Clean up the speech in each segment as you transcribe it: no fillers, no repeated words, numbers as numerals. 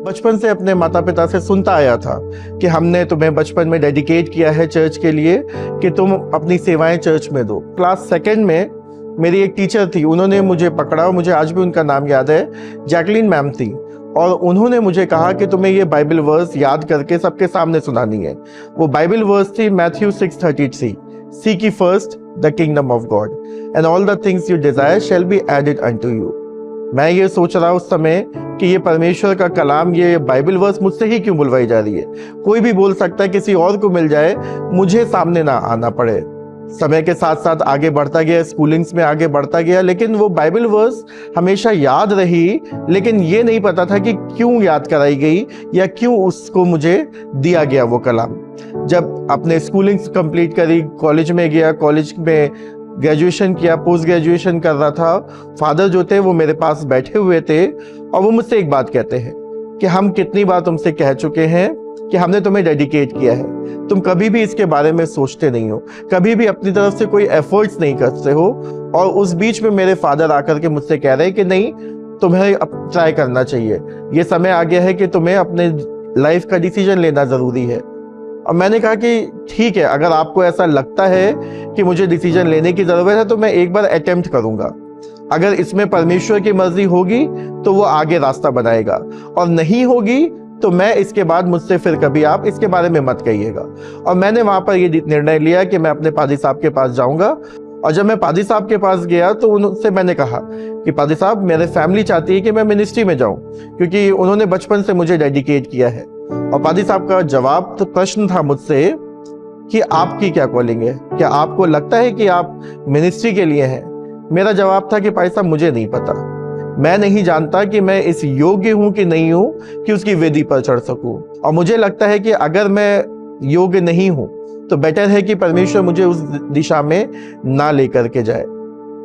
बचपन से अपने माता पिता से सुनता आया था कि हमने तुम्हें बचपन में डेडिकेट किया है चर्च के लिए कि तुम अपनी सेवाएं चर्च में दो। क्लास सेकंड में मेरी एक टीचर थी, उन्होंने मुझे पकड़ा और मुझे आज भी उनका नाम याद है, जैकलीन मैम थी, और उन्होंने मुझे कहा कि तुम्हें ये बाइबल वर्स याद करके सबके सामने सुनानी है। वो बाइबल वर्स थी Matthew 6:33, seek ye first the kingdom of God and all the things you desire shall be added unto you। मैं ये सोच रहा उस समय कि ये परमेश्वर का कलाम, ये बाइबल वर्स मुझसे ही क्यों बुलवाई जा रही है। कोई भी बोल सकता है, किसी और को मिल जाए, मुझे सामने ना आना पड़े। समय के साथ साथ आगे बढ़ता गया, स्कूलिंग्स में आगे बढ़ता गया, लेकिन वो बाइबल वर्स हमेशा याद रही, लेकिन ये नहीं पता था कि क्यों याद कराई गई या क्यों उसको मुझे दिया गया वो कलाम। जब अपने स्कूलिंग्स कंप्लीट करी, कॉलेज में गया, कॉलेज में ग्रेजुएशन किया, पोस्ट ग्रेजुएशन कर रहा था, फादर जो थे वो मेरे पास बैठे हुए थे और वो मुझसे एक बात कहते हैं कि हम कितनी बार तुमसे कह चुके हैं कि हमने तुम्हें डेडिकेट किया है, तुम कभी भी इसके बारे में सोचते नहीं हो, कभी भी अपनी तरफ से कोई एफर्ट्स नहीं करते हो। और उस बीच में मेरे फादर आकर के मुझसे कह रहे हैं कि नहीं, तुम्हें अब ट्राई करना चाहिए, ये समय आ गया है कि तुम्हें अपने लाइफ का डिसीजन लेना ज़रूरी है। और मैंने कहा कि ठीक है, अगर आपको ऐसा लगता है कि मुझे डिसीजन लेने की ज़रूरत है तो मैं एक बार अटेम्प्ट करूँगा, अगर इसमें परमेश्वर की मर्जी होगी तो वो आगे रास्ता बनाएगा, और नहीं होगी तो मैं इसके बाद मुझसे फिर कभी आप इसके बारे में मत कहिएगा। और मैंने वहाँ पर ये निर्णय लिया कि मैं अपने पादी साहब के पास जाऊँगा। और जब मैं पादी साहब के पास गया तो उनसे मैंने कहा कि पादी साहब, मेरे फैमिली चाहती है कि मैं मिनिस्ट्री में जाऊँ, क्योंकि उन्होंने बचपन से मुझे डेडिकेट किया है। और पादी साहब का जवाब, तो प्रश्न था मुझसे कि आपकी क्या कॉलिंग है, क्या आपको लगता है कि आप मिनिस्ट्री के लिए हैं? मेरा जवाब था कि पादी साहब, मुझे नहीं पता, मैं नहीं जानता कि मैं इस योग्य हूं कि नहीं हूं कि उसकी वेदी पर चढ़ सकूं। और मुझे लगता है कि अगर मैं योग्य नहीं हूं तो बेटर है कि परमेश्वर मुझे उस दिशा में ना लेकर के जाए।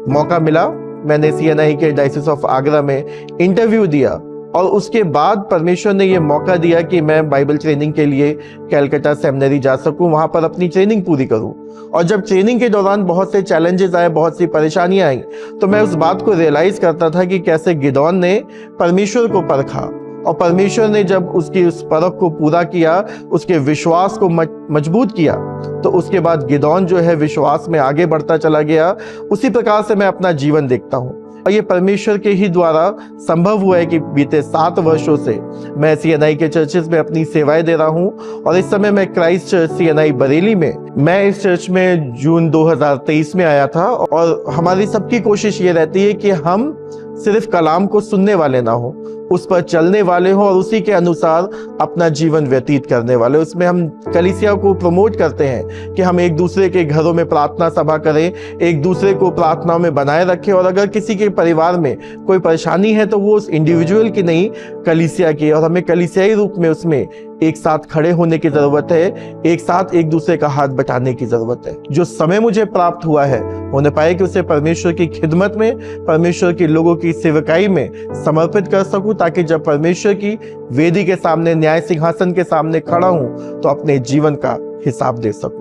मौका मिला, मैंने CNI के डायसिस ऑफ आगरा में इंटरव्यू दिया, और उसके बाद परमेश्वर ने ये मौका दिया कि मैं बाइबल ट्रेनिंग के लिए कैलकाटा सेमिनरी जा सकूं, वहां पर अपनी ट्रेनिंग पूरी करूं। और जब ट्रेनिंग के दौरान बहुत से चैलेंजेस आए, बहुत सी परेशानियां आई, तो मैं उस बात को रियलाइज करता था कि कैसे गिदोन ने परमेश्वर को परखा, और परमेश्वर ने जब उसकी उस परख को पूरा किया, उसके विश्वास को मजबूत किया, तो उसके बाद गिदोन जो है विश्वास में आगे बढ़ता चला गया। उसी प्रकार से मैं अपना जीवन देखता हूँ, और ये परमेश्वर के ही द्वारा संभव हुआ है कि बीते 7 वर्षों से मैं CNI के चर्चेस में अपनी सेवाएं दे रहा हूँ। और इस समय मैं क्राइस्ट चर्च CNI बरेली में, मैं इस चर्च में जून 2023 में आया था। और हमारी सबकी कोशिश ये रहती है कि हम सिर्फ कलाम को सुनने वाले ना हो, उस पर चलने वाले हो और उसी के अनुसार अपना जीवन व्यतीत करने वाले। उसमें हम कलीसिया को प्रमोट करते हैं कि हम एक दूसरे के घरों में प्रार्थना सभा करें, एक दूसरे को प्रार्थनाओं में बनाए रखें, और अगर किसी के परिवार में कोई परेशानी है तो वो उस इंडिविजुअल की नहीं, कलीसिया की, और हमें कलीसियाई रूप में उसमें एक साथ खड़े होने की जरूरत है, एक साथ एक दूसरे का हाथ बटाने की जरूरत है। जो समय मुझे प्राप्त हुआ है, होने पाए कि उसे परमेश्वर की खिदमत में, परमेश्वर के लोगों की सेवकाई में समर्पित कर सकूं, ताकि जब परमेश्वर की वेदी के सामने, न्याय सिंहासन के सामने खड़ा हूं, तो अपने जीवन का हिसाब दे सकूं।